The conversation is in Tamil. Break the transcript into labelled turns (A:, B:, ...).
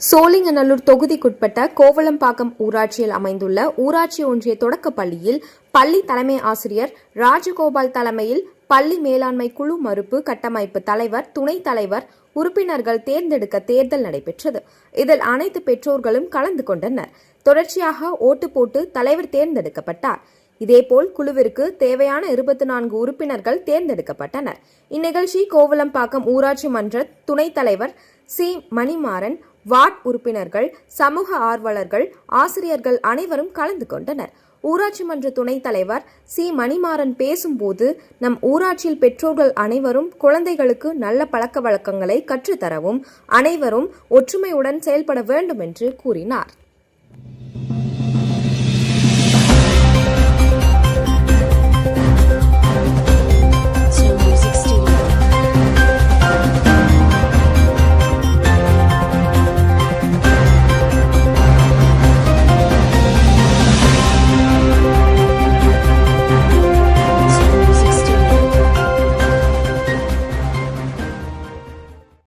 A: சோழிங்கநல்லூர் தொகுதிக்குட்பட்ட கோவளம்பாக்கம் ஊராட்சியில் அமைந்துள்ள ஊராட்சி ஒன்றிய தொடக்கப் பள்ளியில் பள்ளி தலைமை ஆசிரியர் ராஜகோபால் தலைமையில் பள்ளி மேலாண்மை குழு மறுப்பு கட்டமைப்பு தலைவர், துணைத் தலைவர், உறுப்பினர்கள் தேர்ந்தெடுக்க தேர்தல் நடைபெற்றது. இதில் அனைத்து பெற்றோர்களும் கலந்து கொண்டனர். தொடர்ச்சியாக ஓட்டு போட்டு தலைவர் தேர்ந்தெடுக்கப்பட்டார். இதேபோல் குழுவிற்கு தேவையான 24 உறுப்பினர்கள் தேர்ந்தெடுக்கப்பட்டனர். இந்நிகழ்ச்சி கோவளம்பாக்கம் ஊராட்சி மன்ற துணைத் தலைவர் சி. மணிமாறன், வார்டு உறுப்பினர்கள், சமூக ஆர்வலர்கள், ஆசிரியர்கள் அனைவரும் கலந்து கொண்டனர். ஊராட்சி மன்ற துணைத் தலைவர் சி. மணிமாறன் பேசும்போது, நம் ஊராட்சியில் பெற்றோர்கள் அனைவரும் குழந்தைகளுக்கு நல்ல பழக்க வழக்கங்களை கற்றுத்தரவும், அனைவரும் ஒற்றுமையுடன் செயல்பட வேண்டும் என்று கூறினார்.